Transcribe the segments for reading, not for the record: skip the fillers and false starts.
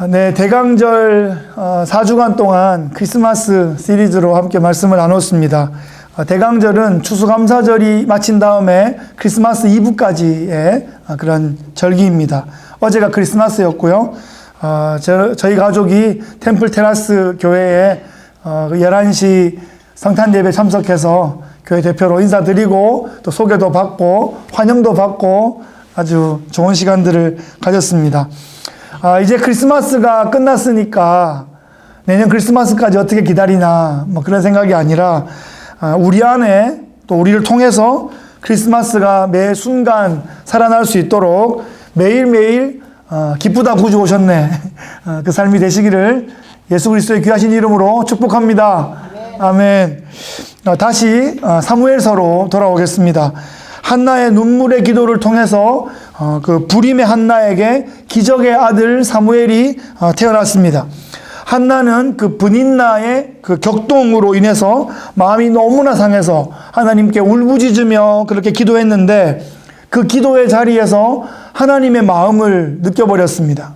네, 대강절 4주간 동안 크리스마스 시리즈로 함께 말씀을 나눴습니다. 대강절은 추수감사절이 마친 다음에 크리스마스 이브까지의 그런 절기입니다. 어제가 크리스마스였고요. 저희 가족이 템플 테라스 교회에 11시 성탄 예배 참석해서 교회 대표로 인사드리고 또 소개도 받고 환영도 받고 아주 좋은 시간들을 가졌습니다. 이제 크리스마스가 끝났으니까 내년 크리스마스까지 어떻게 기다리나 뭐 그런 생각이 아니라 우리 안에 또 우리를 통해서 크리스마스가 매 순간 살아날 수 있도록 매일매일 기쁘다 구주 오셨네 그 삶이 되시기를 예수 그리스도의 귀하신 이름으로 축복합니다. 아멘. 다시 사무엘서로 돌아오겠습니다. 한나의 눈물의 기도를 통해서 그 불임의 한나에게 기적의 아들 사무엘이 태어났습니다. 한나는 그 브닌나의 그 격동으로 인해서 마음이 너무나 상해서 하나님께 울부짖으며 그렇게 기도했는데 그 기도의 자리에서 하나님의 마음을 느껴버렸습니다.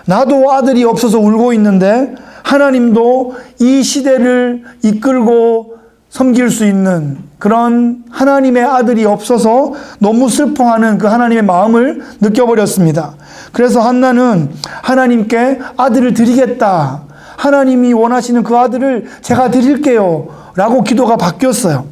나도 아들이 없어서 울고 있는데 하나님도 이 시대를 이끌고 섬길 수 있는 그런 하나님의 아들이 없어서 너무 슬퍼하는 그 하나님의 마음을 느껴버렸습니다. 그래서 한나는 하나님께 아들을 드리겠다. 하나님이 원하시는 그 아들을 제가 드릴게요. 라고 기도가 바뀌었어요.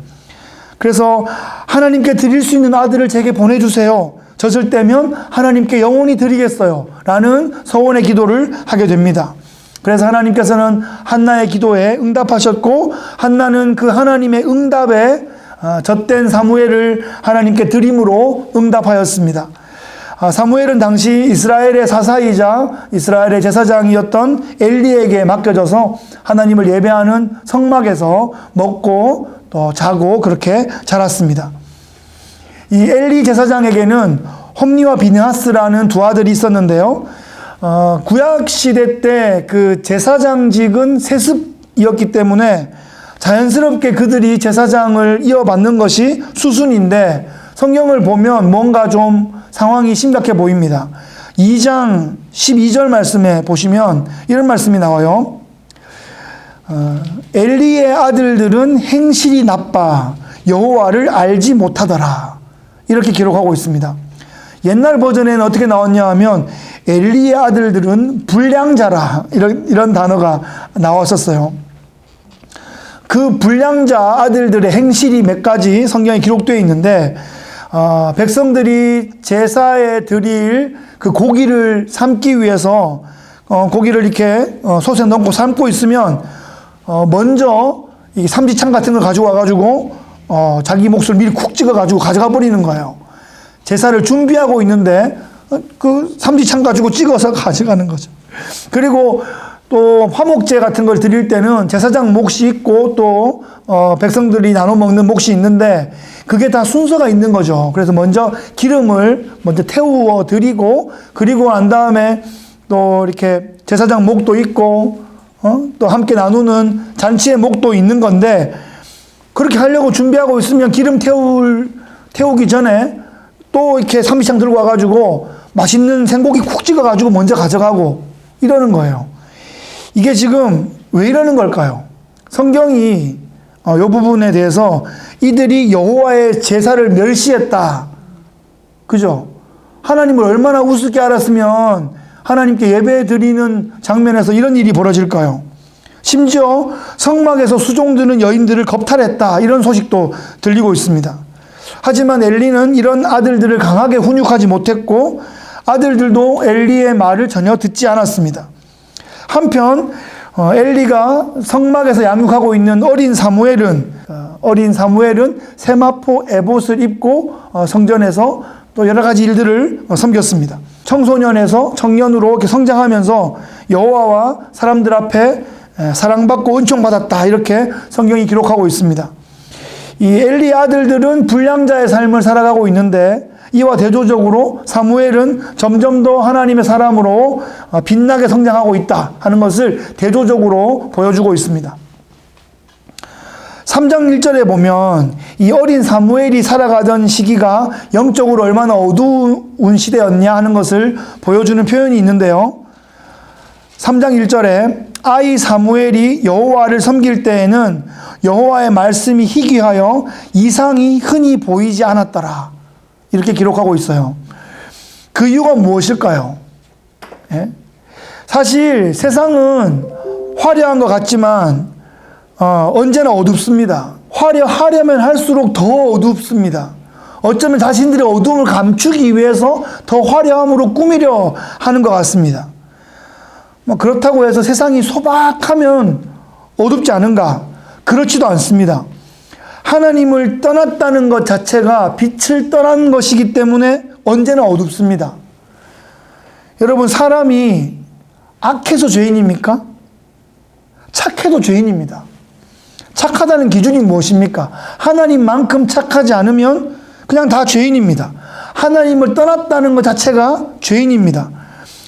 그래서 하나님께 드릴 수 있는 아들을 제게 보내주세요. 젖을 떼면 하나님께 영원히 드리겠어요. 라는 서원의 기도를 하게 됩니다. 그래서 하나님께서는 한나의 기도에 응답하셨고 한나는 그 하나님의 응답에 젖된 사무엘을 하나님께 드림으로 응답하였습니다. 사무엘은 당시 이스라엘의 사사이자 이스라엘의 제사장이었던 엘리에게 맡겨져서 하나님을 예배하는 성막에서 먹고 또 자고 그렇게 자랐습니다. 이 엘리 제사장에게는 홈니와 비느하스라는 두 아들이 있었는데요. 구약시대 때 그 제사장직은 세습이었기 때문에 자연스럽게 그들이 제사장을 이어받는 것이 수순인데 성경을 보면 뭔가 좀 상황이 심각해 보입니다. 2장 12절 말씀에 보시면 이런 말씀이 나와요. 엘리의 아들들은 행실이 나빠 여호와를 알지 못하더라. 이렇게 기록하고 있습니다. 옛날 버전에는 어떻게 나왔냐 하면 엘리의 아들들은 불량자라 이런 단어가 나왔었어요. 그 불량자 아들들의 행실이 몇 가지 성경에 기록되어 있는데 백성들이 제사에 드릴 그 고기를 삶기 위해서 고기를 이렇게 솥에 넣고 삶고 있으면 먼저 이 삼지창 같은 걸 가지고 와가지고 자기 몫을 미리 쿡 찍어가지고 가져가 버리는 거예요. 제사를 준비하고 있는데 그 삼지창 가지고 찍어서 가져가는 거죠. 그리고 또 화목제 같은 걸 드릴 때는 제사장 몫이 있고 또 백성들이 나눠 먹는 몫이 있는데 그게 다 순서가 있는 거죠. 그래서 먼저 기름을 먼저 태우어 드리고 그리고 난 다음에 또 이렇게 제사장 몫도 있고 또 함께 나누는 잔치의 몫도 있는 건데 그렇게 하려고 준비하고 있으면 기름 태우기 전에 또 이렇게 삼지창 들고 와가지고 맛있는 생고기 쿡 찍어가지고 먼저 가져가고 이러는 거예요. 이게 지금 왜 이러는 걸까요? 성경이 이 부분에 대해서 이들이 여호와의 제사를 멸시했다. 그죠? 하나님을 얼마나 우습게 알았으면 하나님께 예배 드리는 장면에서 이런 일이 벌어질까요? 심지어 성막에서 수종드는 여인들을 겁탈했다. 이런 소식도 들리고 있습니다. 하지만 엘리는 이런 아들들을 강하게 훈육하지 못했고 아들들도 엘리의 말을 전혀 듣지 않았습니다. 한편 엘리가 성막에서 양육하고 있는 어린 사무엘은 세마포 에봇을 입고 성전에서 또 여러 가지 일들을 섬겼습니다. 청소년에서 청년으로 이렇게 성장하면서 여호와와 사람들 앞에 사랑받고 은총받았다. 이렇게 성경이 기록하고 있습니다. 이 엘리 아들들은 불량자의 삶을 살아가고 있는데 이와 대조적으로 사무엘은 점점 더 하나님의 사람으로 빛나게 성장하고 있다 하는 것을 대조적으로 보여주고 있습니다. 3장 1절에 보면 이 어린 사무엘이 살아가던 시기가 영적으로 얼마나 어두운 시대였냐 하는 것을 보여주는 표현이 있는데요. 3장 1절에 아이 사무엘이 여호와를 섬길 때에는 여호와의 말씀이 희귀하여 이상이 흔히 보이지 않았더라. 이렇게 기록하고 있어요. 그 이유가 무엇일까요? 예? 사실 세상은 화려한 것 같지만 언제나 어둡습니다. 화려하려면 할수록 더 어둡습니다. 어쩌면 자신들의 어두움을 감추기 위해서 더 화려함으로 꾸미려 하는 것 같습니다. 그렇다고 해서 세상이 소박하면 어둡지 않은가? 그렇지도 않습니다. 하나님을 떠났다는 것 자체가 빛을 떠난 것이기 때문에 언제나 어둡습니다. 여러분, 사람이 악해서 죄인입니까? 착해도 죄인입니다. 착하다는 기준이 무엇입니까? 하나님만큼 착하지 않으면 그냥 다 죄인입니다. 하나님을 떠났다는 것 자체가 죄인입니다.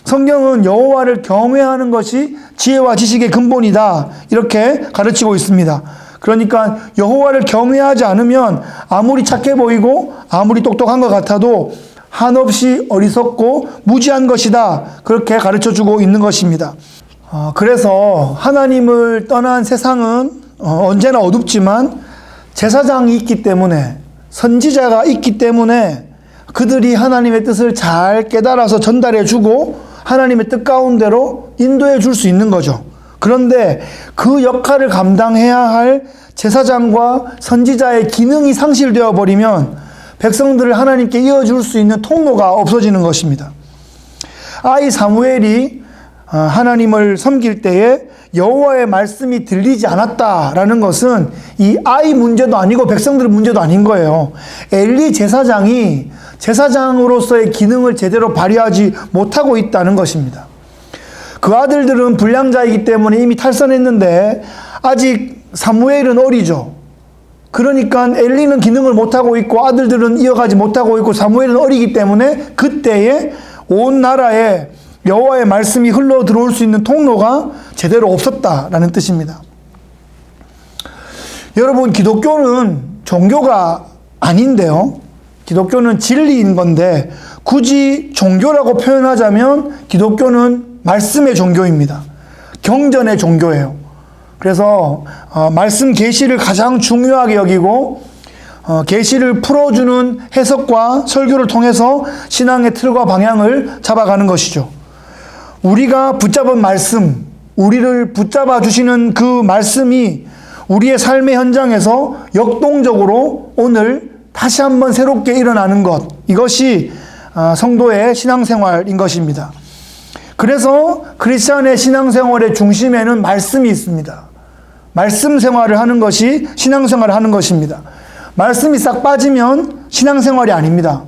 성경은 여호와를 경외하는 것이 지혜와 지식의 근본이다, 이렇게 가르치고 있습니다. 그러니까 여호와를 경외하지 않으면 아무리 착해 보이고 아무리 똑똑한 것 같아도 한없이 어리석고 무지한 것이다, 그렇게 가르쳐주고 있는 것입니다. 그래서 하나님을 떠난 세상은 언제나 어둡지만 제사장이 있기 때문에, 선지자가 있기 때문에 그들이 하나님의 뜻을 잘 깨달아서 전달해 주고 하나님의 뜻 가운데로 인도해 줄 수 있는 거죠. 그런데 그 역할을 감당해야 할 제사장과 선지자의 기능이 상실되어 버리면 백성들을 하나님께 이어줄 수 있는 통로가 없어지는 것입니다. 아이 사무엘이 하나님을 섬길 때에 여호와의 말씀이 들리지 않았다라는 것은 이 아이 문제도 아니고 백성들의 문제도 아닌 거예요. 엘리 제사장이 제사장으로서의 기능을 제대로 발휘하지 못하고 있다는 것입니다. 그 아들들은 불량자이기 때문에 이미 탈선했는데 아직 사무엘은 어리죠. 그러니까 엘리는 기능을 못하고 있고 아들들은 이어가지 못하고 있고 사무엘은 어리기 때문에 그때에 온 나라에 여호와의 말씀이 흘러 들어올 수 있는 통로가 제대로 없었다라는 뜻입니다. 여러분, 기독교는 종교가 아닌데요. 기독교는 진리인 건데 굳이 종교라고 표현하자면 기독교는 말씀의 종교입니다. 경전의 종교예요. 그래서 말씀 계시를 가장 중요하게 여기고 계시를 풀어주는 해석과 설교를 통해서 신앙의 틀과 방향을 잡아가는 것이죠. 우리가 붙잡은 말씀, 우리를 붙잡아 주시는 그 말씀이 우리의 삶의 현장에서 역동적으로 오늘 다시 한번 새롭게 일어나는 것, 이것이 성도의 신앙생활인 것입니다. 그래서 크리스찬의 신앙생활의 중심에는 말씀이 있습니다. 말씀 생활을 하는 것이 신앙생활을 하는 것입니다. 말씀이 싹 빠지면 신앙생활이 아닙니다.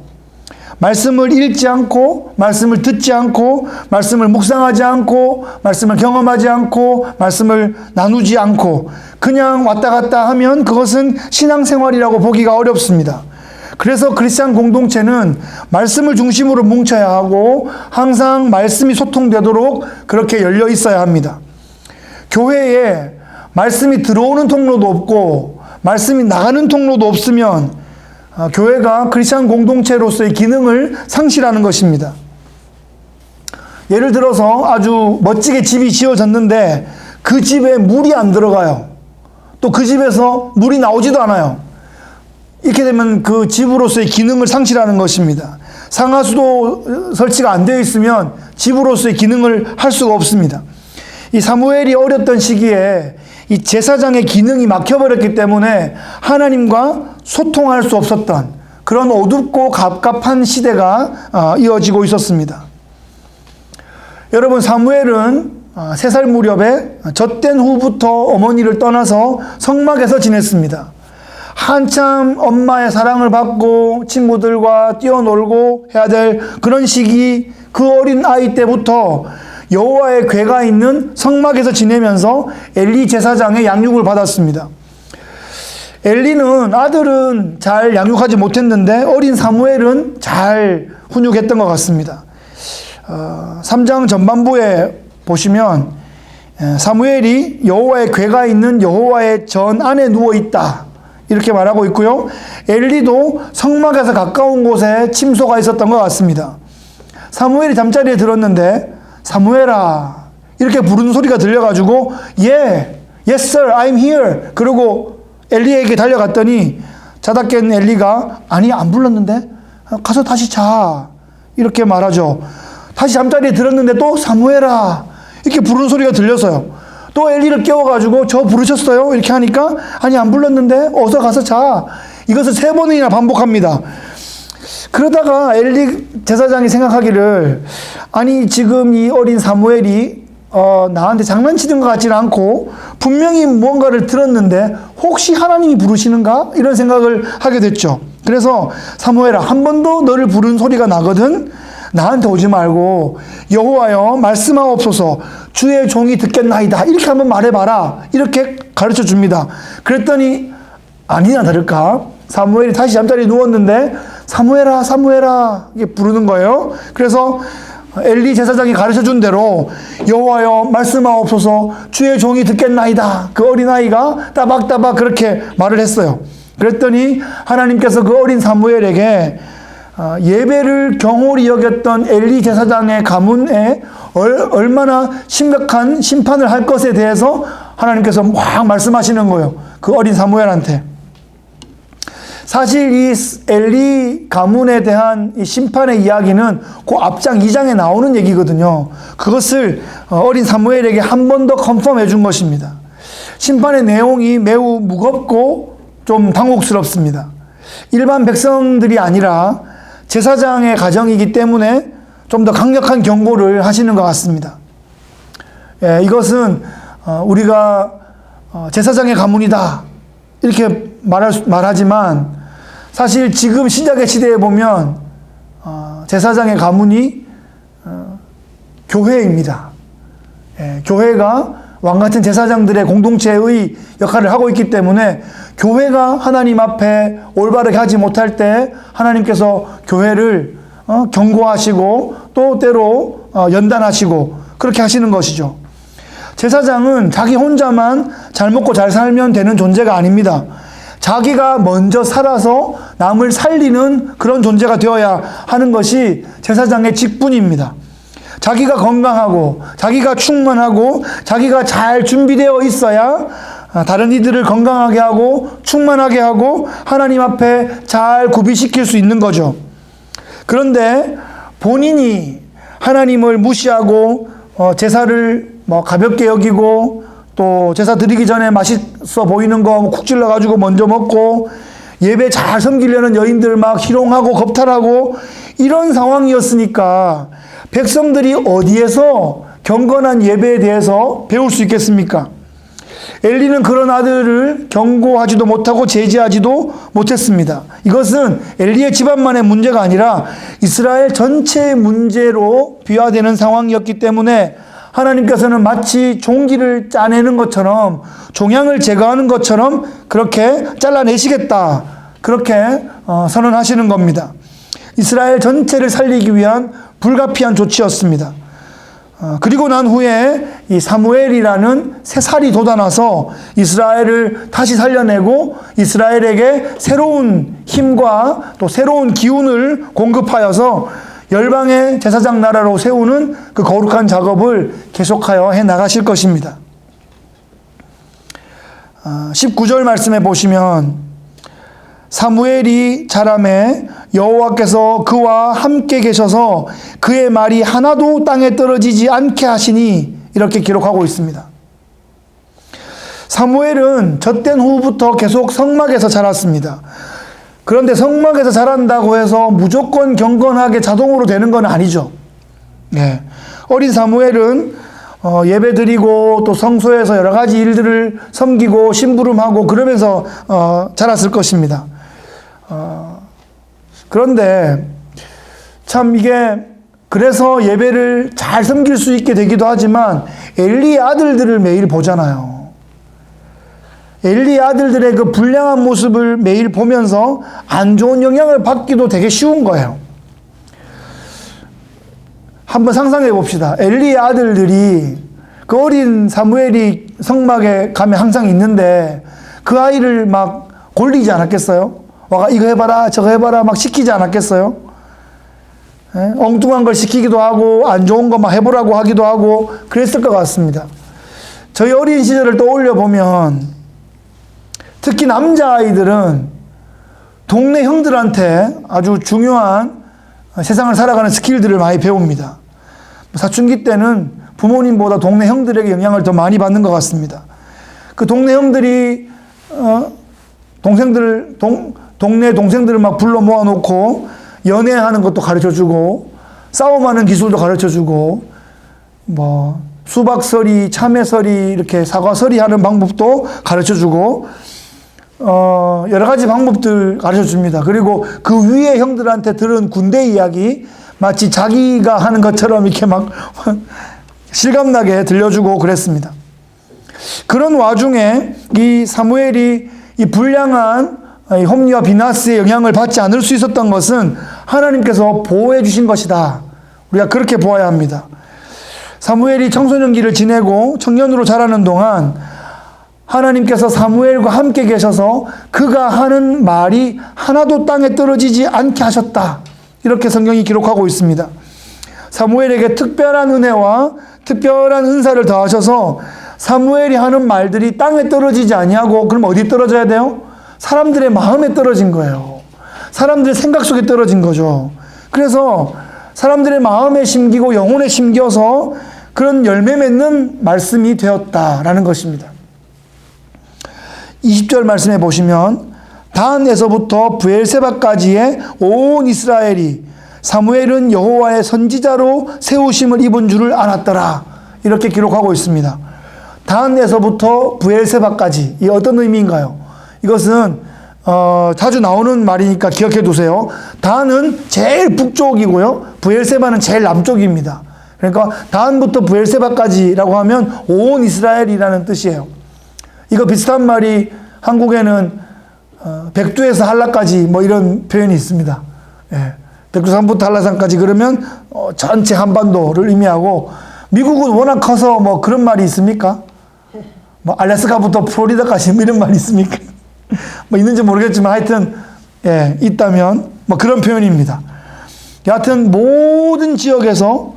말씀을 읽지 않고, 말씀을 듣지 않고, 말씀을 묵상하지 않고, 말씀을 경험하지 않고, 말씀을 나누지 않고 그냥 왔다 갔다 하면 그것은 신앙생활이라고 보기가 어렵습니다. 그래서 크리스찬 공동체는 말씀을 중심으로 뭉쳐야 하고 항상 말씀이 소통되도록 그렇게 열려 있어야 합니다. 교회에 말씀이 들어오는 통로도 없고 말씀이 나가는 통로도 없으면 교회가 크리스찬 공동체로서의 기능을 상실하는 것입니다. 예를 들어서 아주 멋지게 집이 지어졌는데 그 집에 물이 안 들어가요. 또 그 집에서 물이 나오지도 않아요. 이렇게 되면 그 집으로서의 기능을 상실하는 것입니다. 상하수도 설치가 안 되어 있으면 집으로서의 기능을 할 수가 없습니다. 이 사무엘이 어렸던 시기에 이 제사장의 기능이 막혀버렸기 때문에 하나님과 소통할 수 없었던 그런 어둡고 갑갑한 시대가 이어지고 있었습니다. 여러분, 사무엘은 3살 무렵에 젖된 후부터 어머니를 떠나서 성막에서 지냈습니다. 한참 엄마의 사랑을 받고 친구들과 뛰어놀고 해야 될 그런 시기, 그 어린 아이 때부터 여호와의 궤가 있는 성막에서 지내면서 엘리 제사장의 양육을 받았습니다. 엘리는 아들은 잘 양육하지 못했는데 어린 사무엘은 잘 훈육했던 것 같습니다. 3장 전반부에 보시면 사무엘이 여호와의 궤가 있는 여호와의 전 안에 누워있다, 이렇게 말하고 있고요. 엘리도 성막에서 가까운 곳에 침소가 있었던 것 같습니다. 사무엘이 잠자리에 들었는데 사무엘아, 이렇게 부르는 소리가 들려가지고 yes sir, I'm here. 그러고 엘리에게 달려갔더니 자다 깬 엘리가 아니 안 불렀는데 가서 다시 자 이렇게 말하죠. 다시 잠자리에 들었는데 또 사무엘아 이렇게 부르는 소리가 들려서요. 또 엘리를 깨워가지고 저 부르셨어요? 이렇게 하니까 아니 안 불렀는데 어서 가서 자. 이것을 3번이나 반복합니다. 그러다가 엘리 제사장이 생각하기를 아니 지금 이 어린 사무엘이 나한테 장난치는 것 같지는 않고 분명히 무언가를 들었는데 혹시 하나님이 부르시는가? 이런 생각을 하게 됐죠. 그래서 사무엘아 한 번 더 너를 부르는 소리가 나거든 나한테 오지 말고 여호와여 말씀하옵소서 주의 종이 듣겠나이다 이렇게 한번 말해봐라 이렇게 가르쳐 줍니다. 그랬더니 아니나 다를까 사무엘이 다시 잠자리에 누웠는데 사무엘아 사무엘아 이게 부르는 거예요. 그래서 엘리 제사장이 가르쳐준 대로 여호와여 말씀하옵소서 주의 종이 듣겠나이다 그 어린아이가 따박따박 그렇게 말을 했어요. 그랬더니 하나님께서 그 어린 사무엘에게 예배를 경홀히 여겼던 엘리 제사장의 가문에 얼마나 심각한 심판을 할 것에 대해서 하나님께서 막 말씀하시는 거예요. 그 어린 사무엘한테. 사실 이 엘리 가문에 대한 이 심판의 이야기는 그 앞장 2장에 나오는 얘기거든요. 그것을 어린 사무엘에게 한 번 더 컨펌해 준 것입니다. 심판의 내용이 매우 무겁고 좀 당혹스럽습니다. 일반 백성들이 아니라 제사장의 가정이기 때문에 좀 더 강력한 경고를 하시는 것 같습니다. 이것은 우리가 제사장의 가문이다 이렇게 말하지만 사실 지금 신약의 시대에 보면 제사장의 가문이 교회입니다. 교회가 왕같은 제사장들의 공동체의 역할을 하고 있기 때문에 교회가 하나님 앞에 올바르게 하지 못할 때 하나님께서 교회를 경고하시고 또 때로 연단하시고 그렇게 하시는 것이죠. 제사장은 자기 혼자만 잘 먹고 잘 살면 되는 존재가 아닙니다. 자기가 먼저 살아서 남을 살리는 그런 존재가 되어야 하는 것이 제사장의 직분입니다. 자기가 건강하고 자기가 충만하고 자기가 잘 준비되어 있어야 다른 이들을 건강하게 하고 충만하게 하고 하나님 앞에 잘 구비시킬 수 있는 거죠. 그런데 본인이 하나님을 무시하고 제사를 가볍게 여기고 또 제사 드리기 전에 맛있어 보이는 거 쿡 찔러가지고 먼저 먹고 예배 잘 섬기려는 여인들 막 희롱하고 겁탈하고 이런 상황이었으니까 백성들이 어디에서 경건한 예배에 대해서 배울 수 있겠습니까? 엘리는 그런 아들을 경고하지도 못하고 제지하지도 못했습니다. 이것은 엘리의 집안만의 문제가 아니라 이스라엘 전체의 문제로 비화되는 상황이었기 때문에 하나님께서는 마치 종기를 짜내는 것처럼 종양을 제거하는 것처럼 그렇게 잘라내시겠다 그렇게 선언하시는 겁니다. 이스라엘 전체를 살리기 위한 불가피한 조치였습니다. 그리고 난 후에 이 사무엘이라는 새 살이 돋아나서 이스라엘을 다시 살려내고 이스라엘에게 새로운 힘과 또 새로운 기운을 공급하여서 열방의 제사장 나라로 세우는 그 거룩한 작업을 계속하여 해 나가실 것입니다. 19절 말씀에 보시면 사무엘이 자라매 여호와께서 그와 함께 계셔서 그의 말이 하나도 땅에 떨어지지 않게 하시니 이렇게 기록하고 있습니다. 사무엘은 젖된 후부터 계속 성막에서 자랐습니다. 그런데 성막에서 자란다고 해서 무조건 경건하게 자동으로 되는 건 아니죠. 어린 사무엘은 예배 드리고 또 성소에서 여러 가지 일들을 섬기고 심부름하고 그러면서 자랐을 것입니다. 그런데 참 이게 그래서 예배를 잘 섬길 수 있게 되기도 하지만 엘리의 아들들을 매일 보잖아요. 엘리의 아들들의 그 불량한 모습을 매일 보면서 안 좋은 영향을 받기도 되게 쉬운 거예요. 한번 상상해 봅시다. 엘리의 아들들이 그 어린 사무엘이 성막에 가면 항상 있는데 그 아이를 막 골리지 않았겠어요? 와가 이거 해봐라 저거 해봐라 막 시키지 않았겠어요? 엉뚱한 걸 시키기도 하고 안 좋은 거 막 해보라고 하기도 하고 그랬을 것 같습니다. 저희 어린 시절을 떠올려 보면 특히 남자아이들은 동네 형들한테 아주 중요한 세상을 살아가는 스킬들을 많이 배웁니다. 사춘기 때는 부모님보다 동네 형들에게 영향을 더 많이 받는 것 같습니다. 그 동네 형들이 동네 동생들을 막 불러 모아놓고 연애하는 것도 가르쳐주고 싸움하는 기술도 가르쳐주고 뭐 수박서리, 참외서리, 이렇게 사과서리 하는 방법도 가르쳐주고 여러 가지 방법들 가르쳐줍니다. 그리고 그 위에 형들한테 들은 군대 이야기 마치 자기가 하는 것처럼 이렇게 막 실감나게 들려주고 그랬습니다. 그런 와중에 이 사무엘이 이 불량한 홈리와 비나스의 영향을 받지 않을 수 있었던 것은 하나님께서 보호해 주신 것이다. 우리가 그렇게 보아야 합니다. 사무엘이 청소년기를 지내고 청년으로 자라는 동안 하나님께서 사무엘과 함께 계셔서 그가 하는 말이 하나도 땅에 떨어지지 않게 하셨다. 이렇게 성경이 기록하고 있습니다. 사무엘에게 특별한 은혜와 특별한 은사를 더하셔서 사무엘이 하는 말들이 땅에 떨어지지 아니하고 그럼 어디 떨어져야 돼요? 사람들의 마음에 떨어진 거예요. 사람들의 생각 속에 떨어진 거죠. 그래서 사람들의 마음에 심기고 영혼에 심겨서 그런 열매 맺는 말씀이 되었다라는 것입니다. 20절 말씀해 보시면 단에서부터 브엘세바까지의 온 이스라엘이 사무엘은 여호와의 선지자로 세우심을 입은 줄을 알았더라. 이렇게 기록하고 있습니다. 단에서부터 브엘세바까지. 이 어떤 의미인가요? 이것은 자주 나오는 말이니까 기억해 두세요. 단은 제일 북쪽이고요. 브엘세바는 제일 남쪽입니다. 그러니까 단부터 브엘세바까지라고 하면 온 이스라엘이라는 뜻이에요. 이거 비슷한 말이 한국에는 백두에서 한라까지 뭐 이런 표현이 있습니다. 예. 백두산부터 한라산까지 그러면 전체 한반도를 의미하고 미국은 워낙 커서 뭐 그런 말이 있습니까? 뭐 알래스카부터 플로리다까지 뭐 이런 말이 있습니까? 뭐 있는지 모르겠지만 하여튼 예, 있다면 뭐 그런 표현입니다. 여하튼 모든 지역에서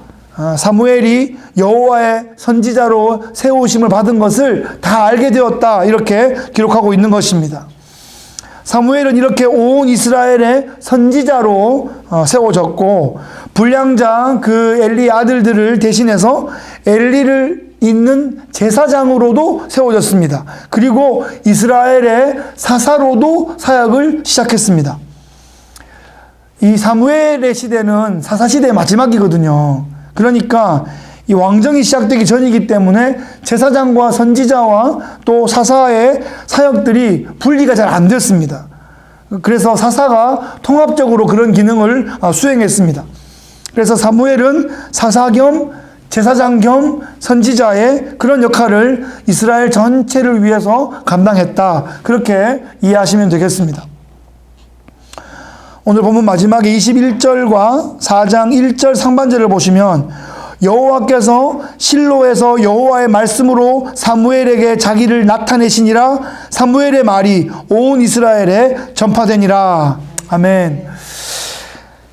사무엘이 여호와의 선지자로 세우심을 받은 것을 다 알게 되었다. 이렇게 기록하고 있는 것입니다. 사무엘은 이렇게 온 이스라엘의 선지자로 세워졌고 불량자 그 엘리의 아들들을 대신해서 엘리를 잇는 제사장으로도 세워졌습니다. 그리고 이스라엘의 사사로도 사역을 시작했습니다. 이 사무엘의 시대는 사사시대의 마지막이거든요. 그러니까 이 왕정이 시작되기 전이기 때문에 제사장과 선지자와 또 사사의 사역들이 분리가 잘 안 됐습니다. 그래서 사사가 통합적으로 그런 기능을 수행했습니다. 그래서 사무엘은 사사 겸 제사장 겸 선지자의 그런 역할을 이스라엘 전체를 위해서 감당했다. 그렇게 이해하시면 되겠습니다. 오늘 본문 마지막에 21절과 4장 1절 상반절을 보시면 여호와께서 실로에서 여호와의 말씀으로 사무엘에게 자기를 나타내시니라. 사무엘의 말이 온 이스라엘에 전파되니라. 아멘.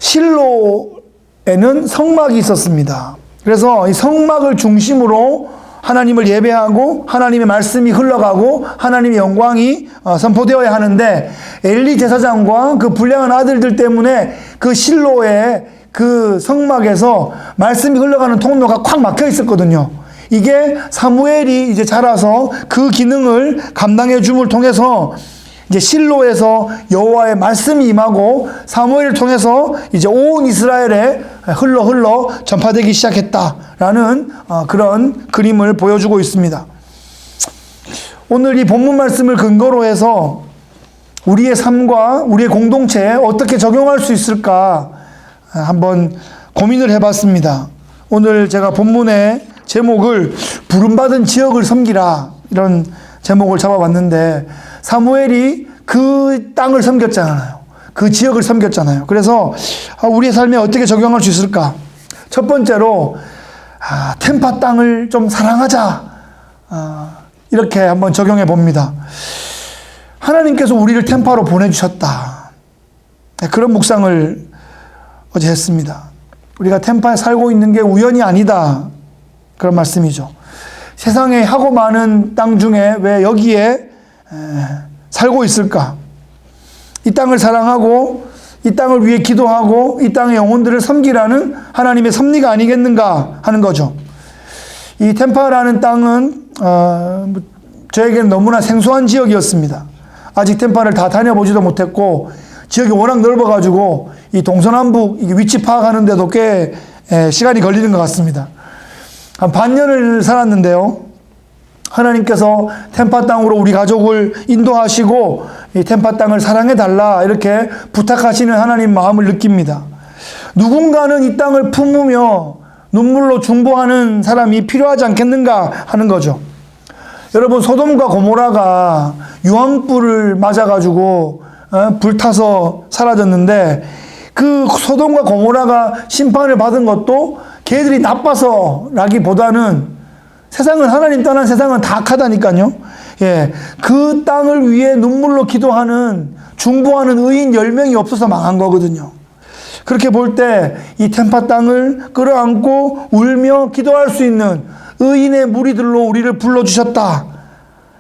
실로에는 성막이 있었습니다. 그래서 이 성막을 중심으로 하나님을 예배하고 하나님의 말씀이 흘러가고 하나님의 영광이 선포되어야 하는데 엘리 제사장과 그 불량한 아들들 때문에 그 실로의 그 성막에서 말씀이 흘러가는 통로가 콱 막혀 있었거든요. 이게 사무엘이 이제 자라서 그 기능을 감당해 줌을 통해서 이제 실로에서 여호와의 말씀이 임하고 사무엘을 통해서 이제 온 이스라엘에 흘러 전파되기 시작했다라는 그런 그림을 보여주고 있습니다. 오늘 이 본문 말씀을 근거로 해서 우리의 삶과 우리의 공동체에 어떻게 적용할 수 있을까 한번 고민을 해봤습니다. 오늘 제가 본문의 제목을 부름받은 지역을 섬기라 이런 제목을 잡아봤는데 사무엘이 그 땅을 섬겼잖아요. 그 지역을 섬겼잖아요. 그래서 우리의 삶에 어떻게 적용할 수 있을까? 첫 번째로 템파 땅을 좀 사랑하자. 이렇게 한번 적용해 봅니다. 하나님께서 우리를 템파로 보내주셨다. 그런 묵상을 어제 했습니다. 우리가 템파에 살고 있는 게 우연이 아니다. 그런 말씀이죠. 세상에 하고 많은 땅 중에 왜 여기에 살고 있을까? 이 땅을 사랑하고 이 땅을 위해 기도하고 이 땅의 영혼들을 섬기라는 하나님의 섭리가 아니겠는가 하는 거죠. 이 템파라는 땅은 저에게는 너무나 생소한 지역이었습니다. 아직 템파를 다 다녀보지도 못했고 지역이 워낙 넓어가지고 이 동서남북 위치 파악하는데도 꽤 시간이 걸리는 것 같습니다. 한 반년을 살았는데요. 하나님께서 템파 땅으로 우리 가족을 인도하시고 이 템파 땅을 사랑해달라 이렇게 부탁하시는 하나님 마음을 느낍니다. 누군가는 이 땅을 품으며 눈물로 중보하는 사람이 필요하지 않겠는가 하는 거죠. 여러분, 소돔과 고모라가 유황불을 맞아가지고 불타서 사라졌는데 그 소돔과 고모라가 심판을 받은 것도 걔들이 나빠서라기보다는 세상은, 하나님 떠난 세상은 다 악하다니까요. 예, 그 땅을 위해 눈물로 기도하는, 중보하는 의인 10명이 없어서 망한 거거든요. 그렇게 볼 때 이 템파 땅을 끌어안고 울며 기도할 수 있는 의인의 무리들로 우리를 불러주셨다.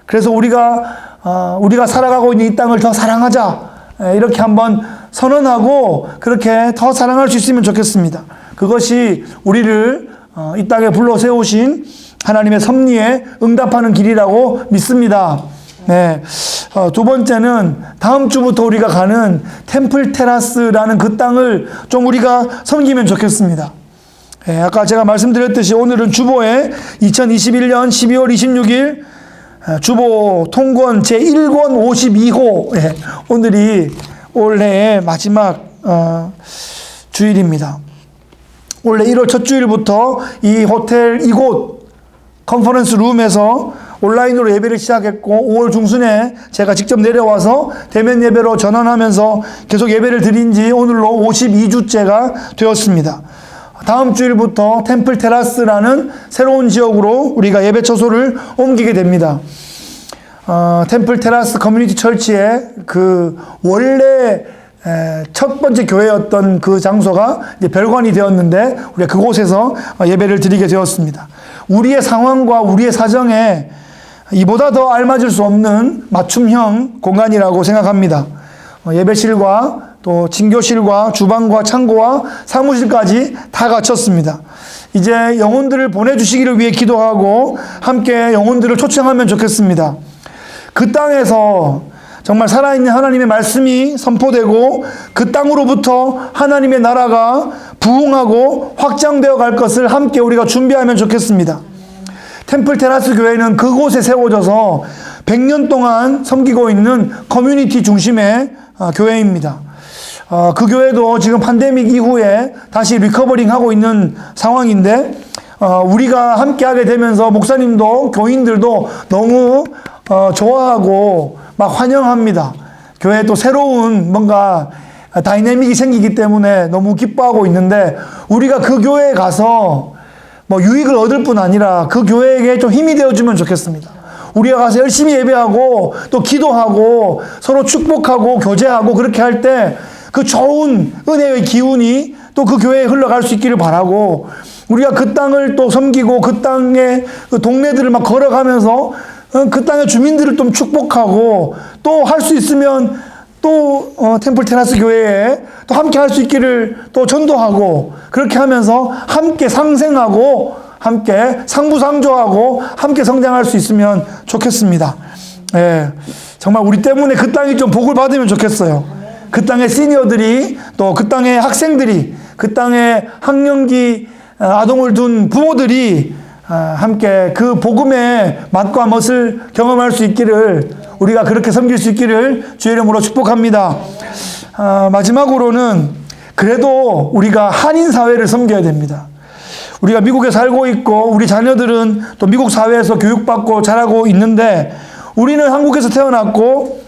그래서 우리가 살아가고 있는 이 땅을 더 사랑하자. 이렇게 한번 선언하고 그렇게 더 사랑할 수 있으면 좋겠습니다. 그것이 우리를 이 땅에 불러 세우신 하나님의 섭리에 응답하는 길이라고 믿습니다. 네. 두 번째는 다음 주부터 우리가 가는 템플 테라스라는 그 땅을 좀 우리가 섬기면 좋겠습니다. 네, 아까 제가 말씀드렸듯이 오늘은 주보에 2021년 12월 26일 주보 통권 제1권 52호 네, 오늘이 올해의 마지막 주일입니다. 원래 1월 첫 주일부터 이 호텔 이곳 컨퍼런스 룸에서 온라인으로 예배를 시작했고 5월 중순에 제가 직접 내려와서 대면 예배로 전환하면서 계속 예배를 드린 지 오늘로 52주째가 되었습니다. 다음 주일부터 템플 테라스라는 새로운 지역으로 우리가 예배 처소를 옮기게 됩니다. 템플 테라스 커뮤니티 철치의 그 원래 첫 번째 교회였던 그 장소가 이제 별관이 되었는데 우리가 그곳에서 예배를 드리게 되었습니다. 우리의 상황과 우리의 사정에 이보다 더 알맞을 수 없는 맞춤형 공간이라고 생각합니다. 예배실과 또 진교실과 주방과 창고와 사무실까지 다 갖췄습니다. 이제 영혼들을 보내주시기를 위해 기도하고 함께 영혼들을 초청하면 좋겠습니다. 그 땅에서 정말 살아있는 하나님의 말씀이 선포되고 그 땅으로부터 하나님의 나라가 부흥하고 확장되어 갈 것을 함께 우리가 준비하면 좋겠습니다. 템플 테라스 교회는 그곳에 세워져서 100년 동안 섬기고 있는 커뮤니티 중심의 교회입니다. 그 교회도 지금 팬데믹 이후에 다시 리커버링 하고 있는 상황인데 우리가 함께 하게 되면서 목사님도 교인들도 너무 좋아하고 막 환영합니다. 교회에 또 새로운 뭔가 다이내믹이 생기기 때문에 너무 기뻐하고 있는데 우리가 그 교회에 가서 뭐 유익을 얻을 뿐 아니라 그 교회에게 좀 힘이 되어주면 좋겠습니다. 우리가 가서 열심히 예배하고 또 기도하고 서로 축복하고 교제하고 그렇게 할 때 그 좋은 은혜의 기운이 또 그 교회에 흘러갈 수 있기를 바라고 우리가 그 땅을 또 섬기고 그 땅의 그 동네들을 막 걸어가면서 그 땅의 주민들을 좀 축복하고 또 할 수 있으면 또 템플 테라스 교회에 또 함께 할 수 있기를 또 전도하고 그렇게 하면서 함께 상생하고 함께 상부상조하고 함께 성장할 수 있으면 좋겠습니다. 예, 정말 우리 때문에 그 땅이 좀 복을 받으면 좋겠어요. 그 땅의 시니어들이 또 그 땅의 학생들이 그 땅의 학령기 아동을 둔 부모들이 함께 그 복음의 맛과 멋을 경험할 수 있기를 우리가 그렇게 섬길 수 있기를 주의 이름으로 축복합니다. 마지막으로는 그래도 우리가 한인 사회를 섬겨야 됩니다. 우리가 미국에 살고 있고 우리 자녀들은 또 미국 사회에서 교육받고 자라고 있는데 우리는 한국에서 태어났고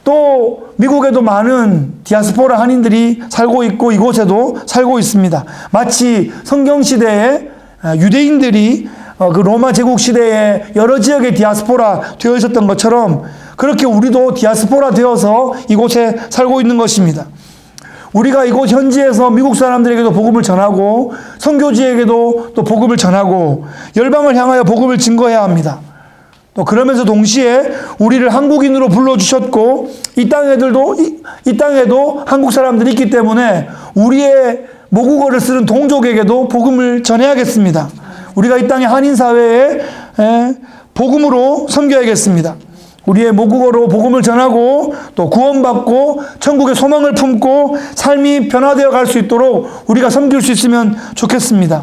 또 미국에도 많은 디아스포라 한인들이 살고 있고 이곳에도 살고 있습니다. 마치 성경시대에 유대인들이 그 로마 제국 시대에 여러 지역에 디아스포라 되어 있었던 것처럼 그렇게 우리도 디아스포라 되어서 이곳에 살고 있는 것입니다. 우리가 이곳 현지에서 미국 사람들에게도 복음을 전하고 선교지에게도 또 복음을 전하고 열방을 향하여 복음을 증거해야 합니다. 또 그러면서 동시에 우리를 한국인으로 불러주셨고 이 땅에도 한국 사람들이 있기 때문에 우리의 모국어를 쓰는 동족에게도 복음을 전해야겠습니다. 우리가 이 땅의 한인 사회에 복음으로 섬겨야겠습니다. 우리의 모국어로 복음을 전하고 또 구원받고 천국의 소망을 품고 삶이 변화되어 갈 수 있도록 우리가 섬길 수 있으면 좋겠습니다.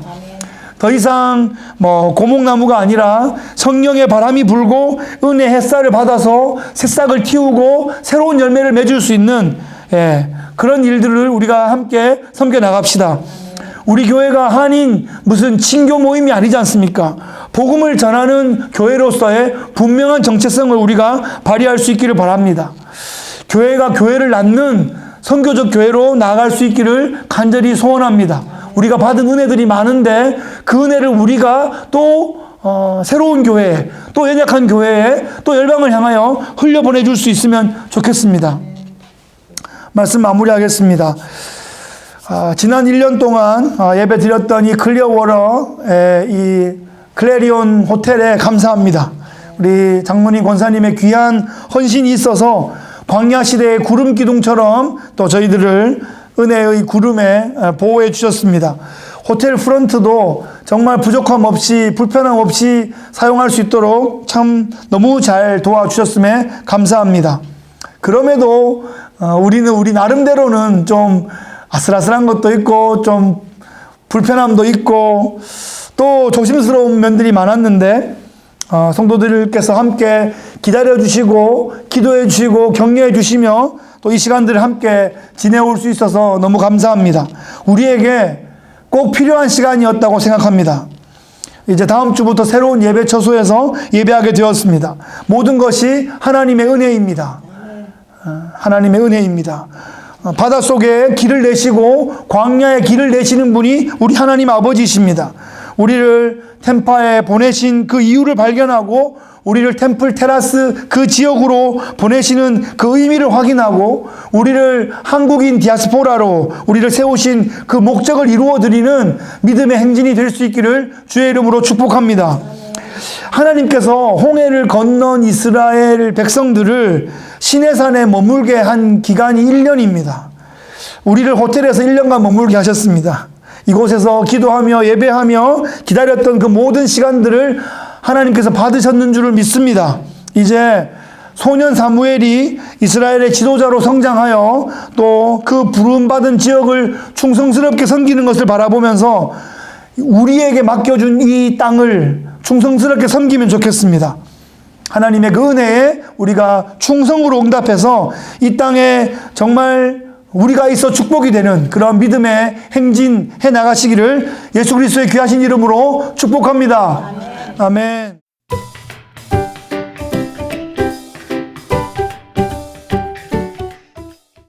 더 이상 고목나무가 아니라 성령의 바람이 불고 은혜 햇살을 받아서 새싹을 틔우고 새로운 열매를 맺을 수 있는 그런 일들을 우리가 함께 섬겨 나갑시다. 우리 교회가 한인 무슨 친교 모임이 아니지 않습니까? 복음을 전하는 교회로서의 분명한 정체성을 우리가 발휘할 수 있기를 바랍니다. 교회가 교회를 낳는 선교적 교회로 나아갈 수 있기를 간절히 소원합니다. 우리가 받은 은혜들이 많은데 그 은혜를 우리가 또 새로운 교회에 또 연약한 교회에 또 열방을 향하여 흘려보내줄 수 있으면 좋겠습니다. 말씀 마무리하겠습니다. 지난 1년 동안 예배 드렸던 이 클리어워러의 이 클레리온 호텔에 감사합니다. 우리 장로님 권사님의 귀한 헌신이 있어서 광야 시대의 구름 기둥처럼 또 저희들을 은혜의 구름에 보호해 주셨습니다. 호텔 프런트도 정말 부족함 없이 불편함 없이 사용할 수 있도록 참 너무 잘 도와주셨음에 감사합니다. 그럼에도 우리는 우리 나름대로는 좀 아슬아슬한 것도 있고 좀 불편함도 있고 또 조심스러운 면들이 많았는데 성도들께서 함께 기다려 주시고 기도해 주시고 격려해 주시며 또 이 시간들을 함께 지내올 수 있어서 너무 감사합니다. 우리에게 꼭 필요한 시간이었다고 생각합니다. 이제 다음 주부터 새로운 예배 처소에서 예배하게 되었습니다. 모든 것이 하나님의 은혜입니다. 하나님의 은혜입니다. 바닷속에 길을 내시고 광야에 길을 내시는 분이 우리 하나님 아버지이십니다. 우리를 템파에 보내신 그 이유를 발견하고 우리를 템플 테라스 그 지역으로 보내시는 그 의미를 확인하고 우리를 한국인 디아스포라로 우리를 세우신 그 목적을 이루어드리는 믿음의 행진이 될 수 있기를 주의 이름으로 축복합니다. 하나님께서 홍해를 건넌 이스라엘 백성들을 시내산에 머물게 한 기간이 1년입니다. 우리를 호텔에서 1년간 머물게 하셨습니다. 이곳에서 기도하며 예배하며 기다렸던 그 모든 시간들을 하나님께서 받으셨는 줄을 믿습니다. 이제 소년 사무엘이 이스라엘의 지도자로 성장하여 또 그 부름받은 지역을 충성스럽게 섬기는 것을 바라보면서 우리에게 맡겨준 이 땅을 충성스럽게 섬기면 좋겠습니다. 하나님의 그 은혜에 우리가 충성으로 응답해서 이 땅에 정말 우리가 있어 축복이 되는 그런 믿음의 행진해 나가시기를 예수 그리스도의 귀하신 이름으로 축복합니다. 아멘.